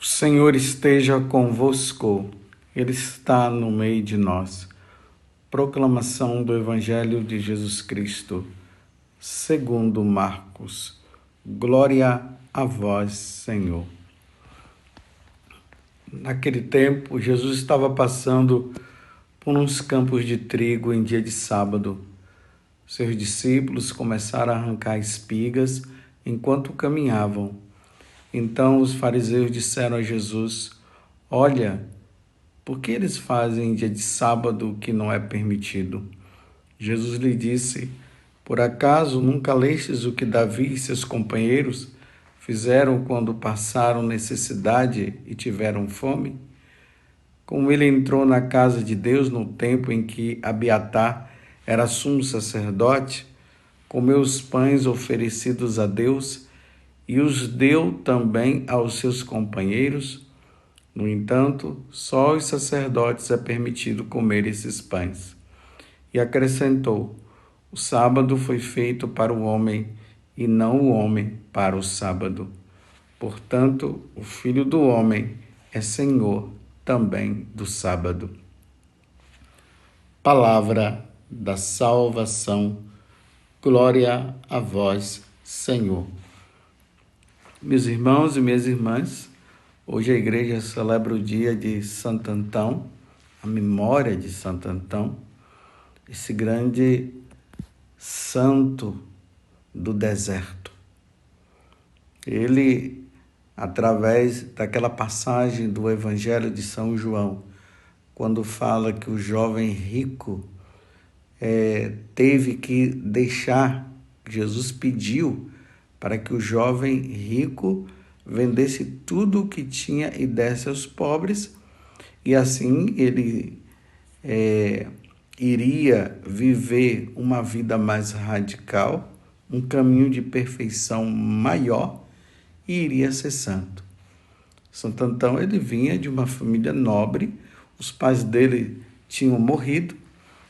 O Senhor esteja convosco, Ele está no meio de nós. Proclamação do Evangelho de Jesus Cristo, segundo Marcos. Glória a vós, Senhor. Naquele tempo, Jesus estava passando por uns campos de trigo em dia de sábado. Seus discípulos começaram a arrancar espigas enquanto caminhavam. Então os fariseus disseram a Jesus: Olha, por que eles fazem em dia de sábado o que não é permitido? Jesus lhe disse: Por acaso nunca lestes o que Davi e seus companheiros fizeram quando passaram necessidade e tiveram fome? Como ele entrou na casa de Deus no tempo em que Abiatar era sumo sacerdote, comeu os pães oferecidos a Deus e os deu também aos seus companheiros. No entanto, só aos sacerdotes é permitido comer esses pães. E acrescentou: O sábado foi feito para o homem e não o homem para o sábado. Portanto, o Filho do Homem é Senhor também do sábado. Palavra da salvação. Glória a vós, Senhor. Meus irmãos e minhas irmãs, hoje a igreja celebra o dia de Santo Antão, a memória de Santo Antão, esse grande santo do deserto. Ele, através daquela passagem do Evangelho de São João, quando fala que o jovem rico teve que deixar, Jesus pediu para que o jovem rico vendesse tudo o que tinha e desse aos pobres, e assim ele iria viver uma vida mais radical, um caminho de perfeição maior, e iria ser santo. Santo Antão, ele vinha de uma família nobre, os pais dele tinham morrido,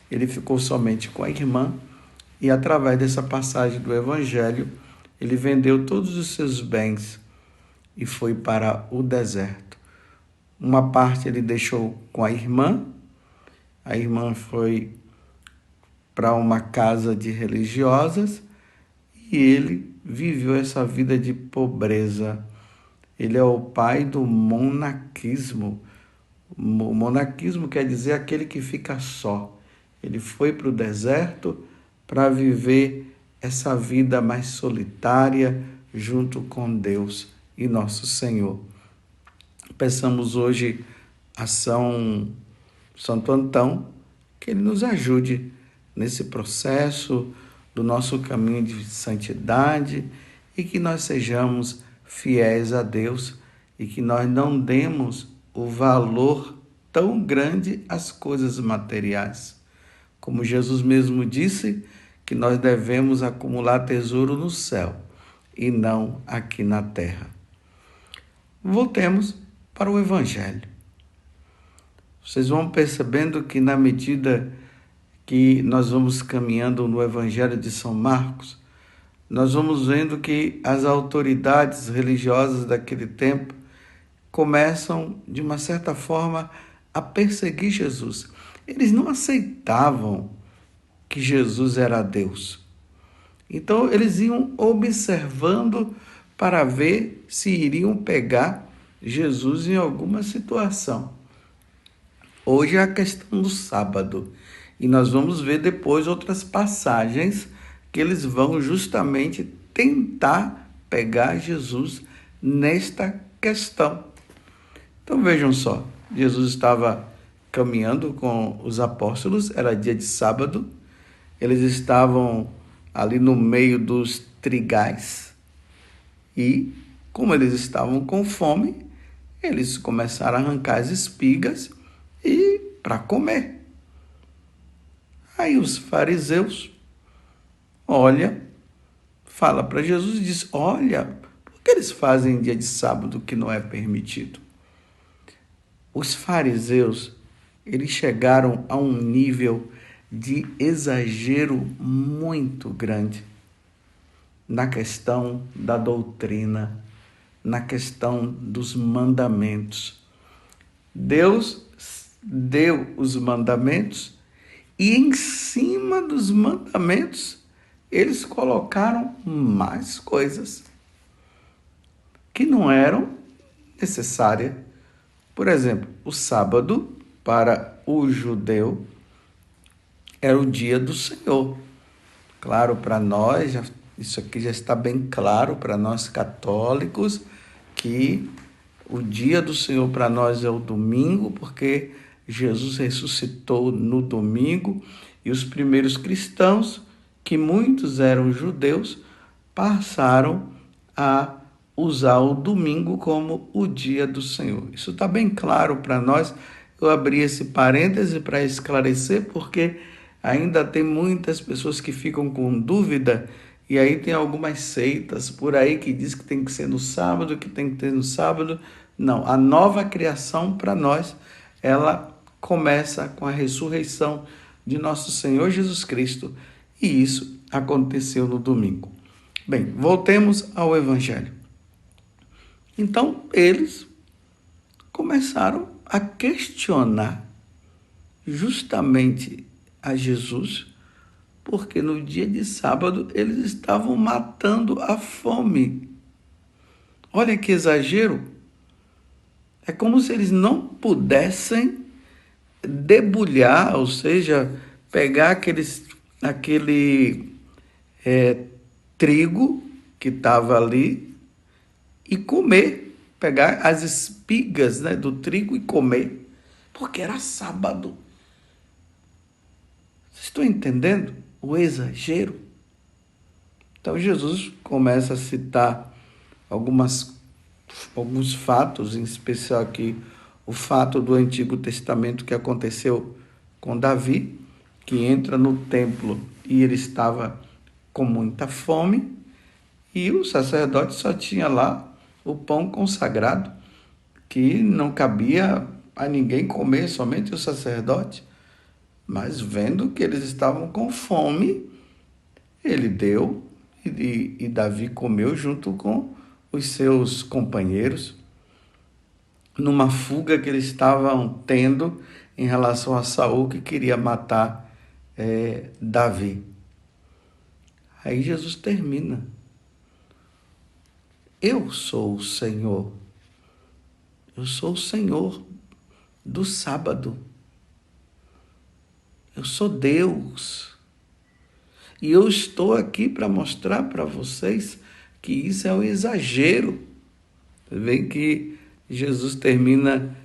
ele ficou somente com a irmã, e através dessa passagem do Evangelho, ele vendeu todos os seus bens e foi para o deserto. Uma parte ele deixou com a irmã foi para uma casa de religiosas e ele viveu essa vida de pobreza. Ele é o pai do monaquismo. O monaquismo quer dizer aquele que fica só. Ele foi para o deserto para viver essa vida mais solitária junto com Deus e nosso Senhor. Peçamos hoje a Santo Antão que ele nos ajude nesse processo do nosso caminho de santidade e que nós sejamos fiéis a Deus e que nós não demos o valor tão grande às coisas materiais. Como Jesus mesmo disse, que nós devemos acumular tesouro no céu e não aqui na terra. Voltemos para o Evangelho. Vocês vão percebendo que na medida que nós vamos caminhando no Evangelho de São Marcos, nós vamos vendo que as autoridades religiosas daquele tempo começam, de uma certa forma, a perseguir Jesus. Eles não aceitavam que Jesus era Deus. Então, eles iam observando para ver se iriam pegar Jesus em alguma situação. Hoje é a questão do sábado. E nós vamos ver depois outras passagens que eles vão justamente tentar pegar Jesus nesta questão. Então, vejam só. Jesus estava caminhando com os apóstolos, era dia de sábado. Eles estavam ali no meio dos trigais e, como eles estavam com fome, eles começaram a arrancar as espigas e para comer. Aí os fariseus fala para Jesus e diz: Olha, por que eles fazem dia de sábado que não é permitido? Os fariseus, eles chegaram a um nível de exagero muito grande na questão da doutrina, na questão dos mandamentos. Deus deu os mandamentos e em cima dos mandamentos eles colocaram mais coisas que não eram necessárias. Por exemplo, o sábado para o judeu era o dia do Senhor. Claro, para nós, isso aqui já está bem claro para nós católicos, que o dia do Senhor para nós é o domingo, porque Jesus ressuscitou no domingo e os primeiros cristãos, que muitos eram judeus, passaram a usar o domingo como o dia do Senhor. Isso está bem claro para nós. Eu abri esse parêntese para esclarecer, porque ainda tem muitas pessoas que ficam com dúvida, e aí tem algumas seitas por aí que diz que tem que ser no sábado, que tem que ter no sábado. Não, a nova criação para nós, ela começa com a ressurreição de nosso Senhor Jesus Cristo, e isso aconteceu no domingo. Bem, voltemos ao Evangelho. Então, eles começaram a questionar justamente a Jesus, porque no dia de sábado eles estavam matando a fome. Olha que exagero! É como se eles não pudessem debulhar, ou seja, pegar aquele trigo que estava ali e comer, pegar as espigas, né, do trigo e comer, porque era sábado. Vocês estão entendendo o exagero? Então Jesus começa a citar alguns fatos, em especial aqui o fato do Antigo Testamento que aconteceu com Davi, que entra no templo e ele estava com muita fome, e o sacerdote só tinha lá o pão consagrado, que não cabia a ninguém comer, somente o sacerdote. Mas vendo que eles estavam com fome, ele deu e Davi comeu junto com os seus companheiros, numa fuga que eles estavam tendo em relação a Saul, que queria matar Davi. Aí Jesus termina: eu sou o Senhor. Eu sou o Senhor do sábado. Eu sou Deus. E eu estou aqui para mostrar para vocês que isso é um exagero. Você vê que Jesus termina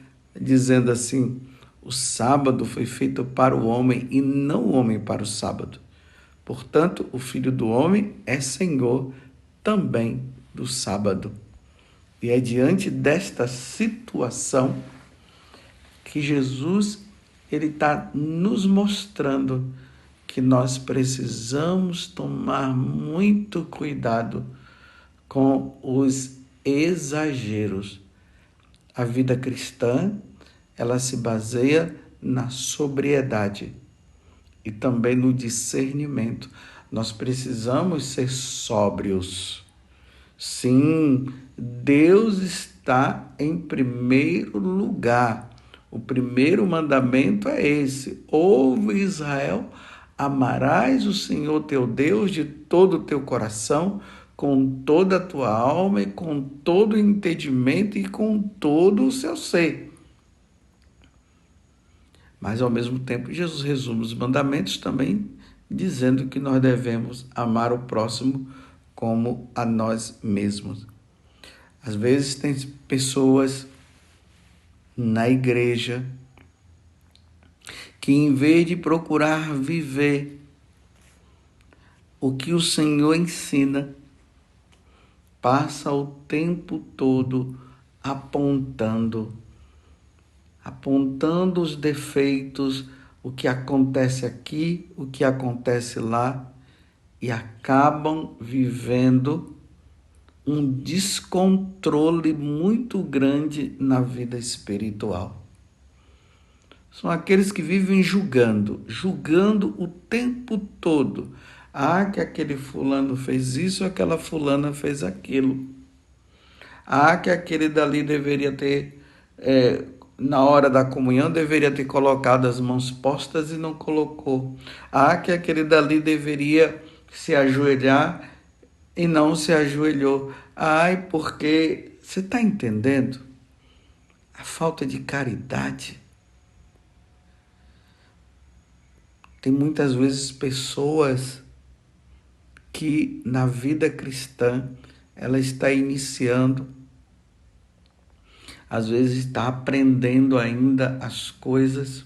dizendo assim: o sábado foi feito para o homem e não o homem para o sábado. Portanto, o Filho do Homem é Senhor também do sábado. E é diante desta situação que Jesus ele está nos mostrando que nós precisamos tomar muito cuidado com os exageros. A vida cristã, ela se baseia na sobriedade e também no discernimento. Nós precisamos ser sóbrios. Sim, Deus está em primeiro lugar. O primeiro mandamento é esse: ouve, Israel, amarás o Senhor teu Deus de todo o teu coração, com toda a tua alma e com todo o entendimento e com todo o seu ser. Mas, ao mesmo tempo, Jesus resume os mandamentos também dizendo que nós devemos amar o próximo como a nós mesmos. Às vezes tem pessoas na igreja que, em vez de procurar viver o que o Senhor ensina, passa o tempo todo apontando os defeitos, o que acontece aqui, o que acontece lá, e acabam vivendo um descontrole muito grande na vida espiritual. São aqueles que vivem julgando o tempo todo. Ah, que aquele fulano fez isso, aquela fulana fez aquilo. Que aquele dali deveria ter, na hora da comunhão, deveria ter colocado as mãos postas e não colocou. Que aquele dali deveria se ajoelhar e não se ajoelhou. Porque você está entendendo? A falta de caridade. Tem muitas vezes pessoas que na vida cristã ela está iniciando, às vezes está aprendendo ainda as coisas,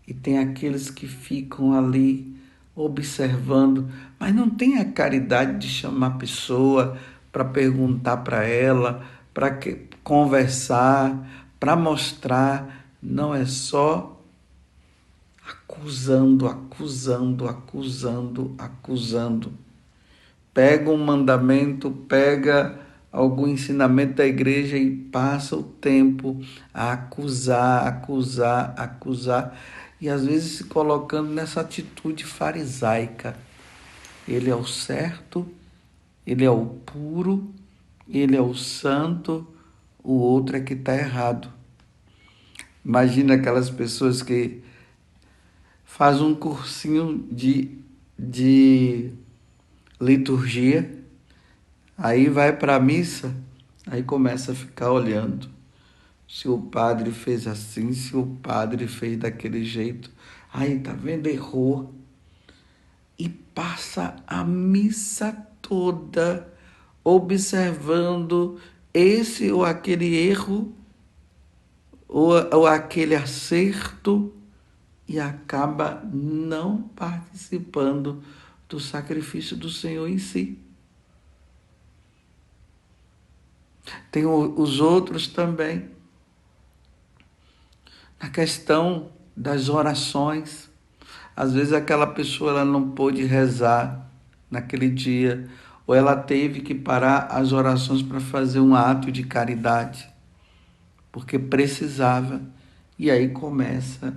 e tem aqueles que ficam ali observando, mas não tem a caridade de chamar a pessoa para perguntar para ela, para conversar, para mostrar. Não, é só acusando, acusando, acusando, acusando. Pega um mandamento, pega algum ensinamento da igreja e passa o tempo a acusar, acusar, acusar, e às vezes se colocando nessa atitude farisaica. Ele é o certo, ele é o puro, ele é o santo, o outro é que está errado. Imagina aquelas pessoas que faz um cursinho de liturgia, aí vai para a missa, aí começa a ficar olhando se o padre fez assim, se o padre fez daquele jeito. Aí, tá vendo? Errou. E passa a missa toda observando esse ou aquele erro, ou aquele acerto, e acaba não participando do sacrifício do Senhor em si. Tem os outros também. Na questão das orações, às vezes aquela pessoa ela não pôde rezar naquele dia, ou ela teve que parar as orações para fazer um ato de caridade, porque precisava. E aí começa,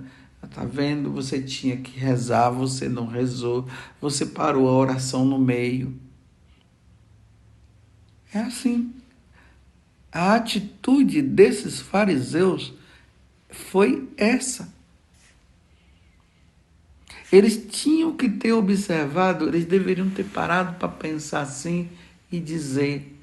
tá vendo? Você tinha que rezar, você não rezou, você parou a oração no meio. É assim. A atitude desses fariseus foi essa. Eles tinham que ter observado, eles deveriam ter parado para pensar assim e dizer: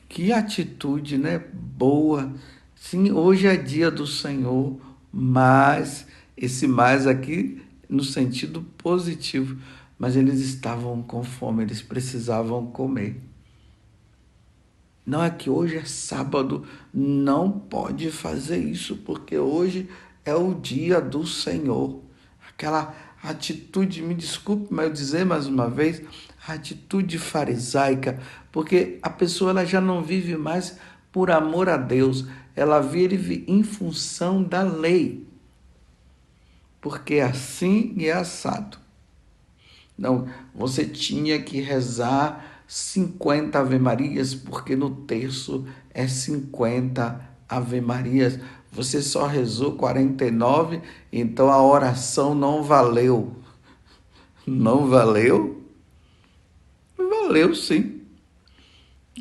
que atitude, né? Boa. Sim, hoje é dia do Senhor, mas esse mais aqui no sentido positivo, mas eles estavam com fome, eles precisavam comer. Não é que hoje é sábado, não pode fazer isso, porque hoje é o dia do Senhor. Aquela atitude, me desculpe, mas eu dizer mais uma vez, a atitude farisaica, porque a pessoa ela já não vive mais por amor a Deus, ela vive em função da lei, porque é assim e é assado. Não, você tinha que rezar 50 Ave-Marias, porque no terço é 50 Ave-Marias. Você só rezou 49, então a oração não valeu. Não valeu? Valeu sim.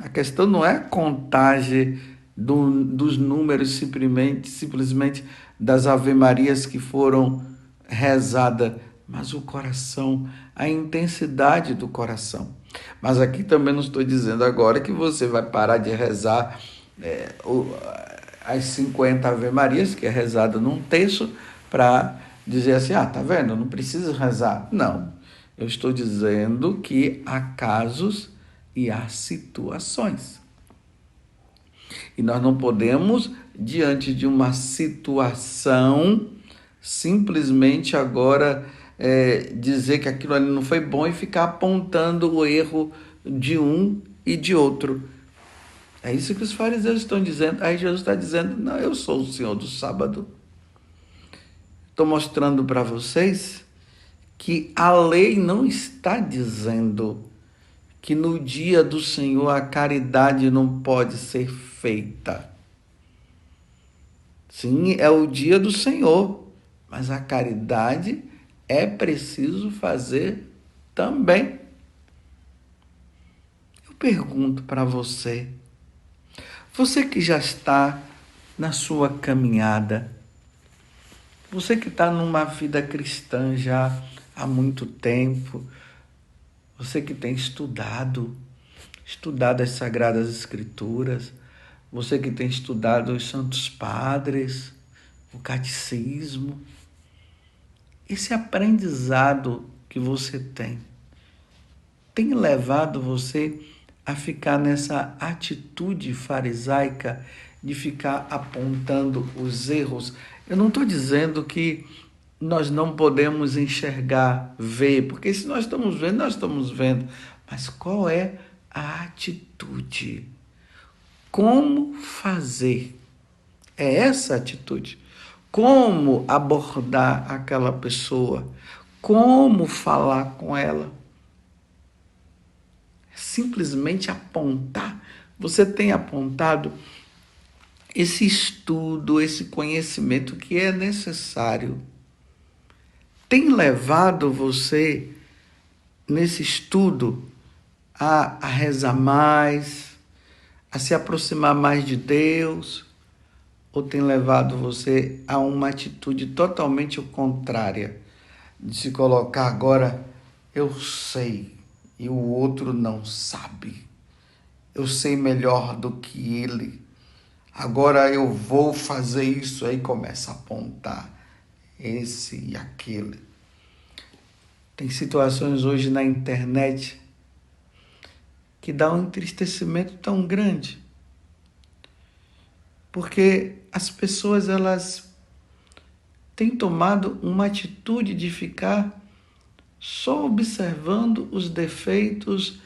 A questão não é a contagem dos números, simplesmente das Ave-Marias que foram rezadas, mas o coração, a intensidade do coração. Mas aqui também não estou dizendo agora que você vai parar de rezar as 50 Ave-Marias, que é rezada num terço, para dizer assim, tá vendo, não precisa rezar. Não, eu estou dizendo que há casos e há situações. E nós não podemos, diante de uma situação, simplesmente agora dizer que aquilo ali não foi bom e ficar apontando o erro de um e de outro. É isso que os fariseus estão dizendo. Aí Jesus está dizendo, não, eu sou o Senhor do sábado. Estou mostrando para vocês que a lei não está dizendo que no dia do Senhor a caridade não pode ser feita. Sim, é o dia do Senhor, mas a caridade é preciso fazer também. Eu pergunto para você, você que já está na sua caminhada, você que está numa vida cristã já há muito tempo, você que tem estudado as Sagradas Escrituras, você que tem estudado os Santos Padres, o Catecismo, esse aprendizado que você tem levado você a ficar nessa atitude farisaica de ficar apontando os erros. Eu não estou dizendo que nós não podemos enxergar, ver, porque se nós estamos vendo, nós estamos vendo. Mas qual é a atitude? Como fazer? É essa atitude. Como abordar aquela pessoa? Como falar com ela? Simplesmente apontar. Você tem apontado esse estudo, esse conhecimento que é necessário. Tem levado você, nesse estudo, a rezar mais, a se aproximar mais de Deus, ou tem levado você a uma atitude totalmente contrária, de se colocar agora, eu sei, e o outro não sabe. Eu sei melhor do que ele. Agora eu vou fazer isso. Aí começa a apontar esse e aquele. Tem situações hoje na internet que dá um entristecimento tão grande. Porque as pessoas, elas têm tomado uma atitude de ficar só observando os defeitos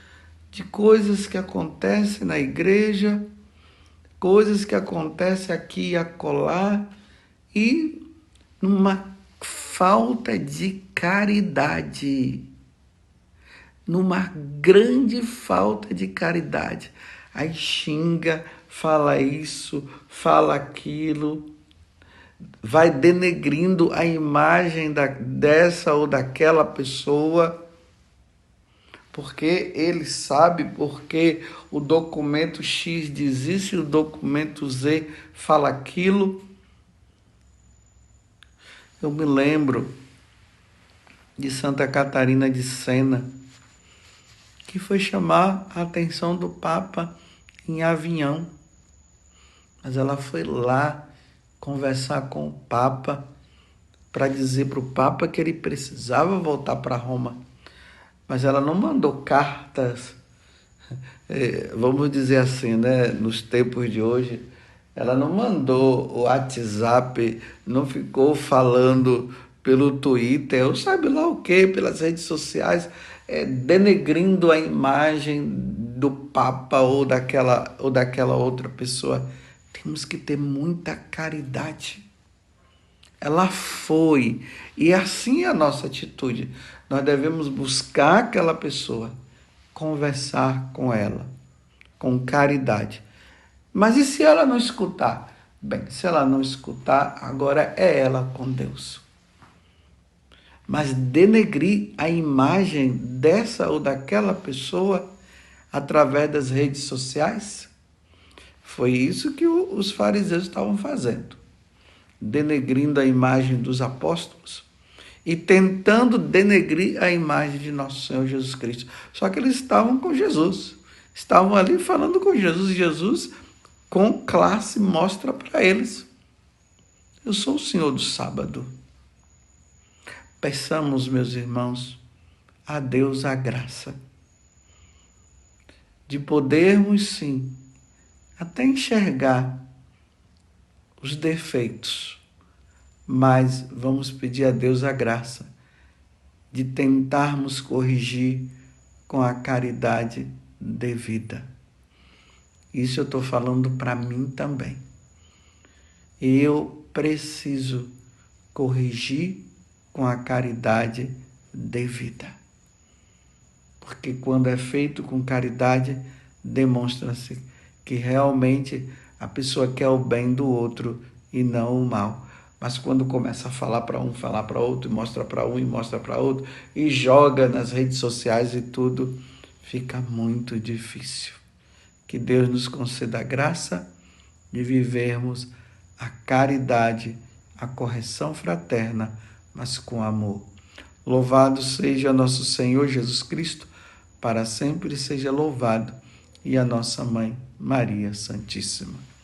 de coisas que acontecem na igreja, coisas que acontecem aqui e acolá, e numa falta de caridade, numa grande falta de caridade. Aí xinga, fala isso, fala aquilo, vai denegrindo a imagem dessa ou daquela pessoa, porque ele sabe, porque o documento X diz isso e o documento Z fala aquilo. Eu me lembro de Santa Catarina de Sena, que foi chamar a atenção do Papa em Avignon. Mas ela foi lá conversar com o Papa para dizer para o Papa que ele precisava voltar para Roma. Mas ela não mandou cartas, vamos dizer assim, né? Nos tempos de hoje, ela não mandou o WhatsApp, não ficou falando pelo Twitter, ou sabe lá o quê, pelas redes sociais, denegrindo a imagem do Papa ou daquela outra pessoa. Temos que ter muita caridade. Ela foi, e assim é a nossa atitude. Nós devemos buscar aquela pessoa, conversar com ela, com caridade. Mas e se ela não escutar? Bem, se ela não escutar, agora é ela com Deus. Mas denegrir a imagem dessa ou daquela pessoa através das redes sociais, foi isso que os fariseus estavam fazendo. Denegrindo a imagem dos apóstolos e tentando denegrir a imagem de nosso Senhor Jesus Cristo. Só que eles estavam com Jesus, estavam ali falando com Jesus, e Jesus, com classe, mostra para eles: eu sou o Senhor do sábado. Peçamos, meus irmãos, a Deus a graça de podermos, sim, até enxergar os defeitos, mas vamos pedir a Deus a graça de tentarmos corrigir com a caridade devida. Isso eu estou falando para mim também. Eu preciso corrigir com a caridade devida. Porque quando é feito com caridade, demonstra-se que realmente a pessoa quer o bem do outro e não o mal. Mas quando começa a falar para um, falar para outro, e mostra para um e mostra para outro, e joga nas redes sociais e tudo, fica muito difícil. Que Deus nos conceda a graça de vivermos a caridade, a correção fraterna, mas com amor. Louvado seja nosso Senhor Jesus Cristo, para sempre seja louvado, e a nossa Mãe, Maria Santíssima.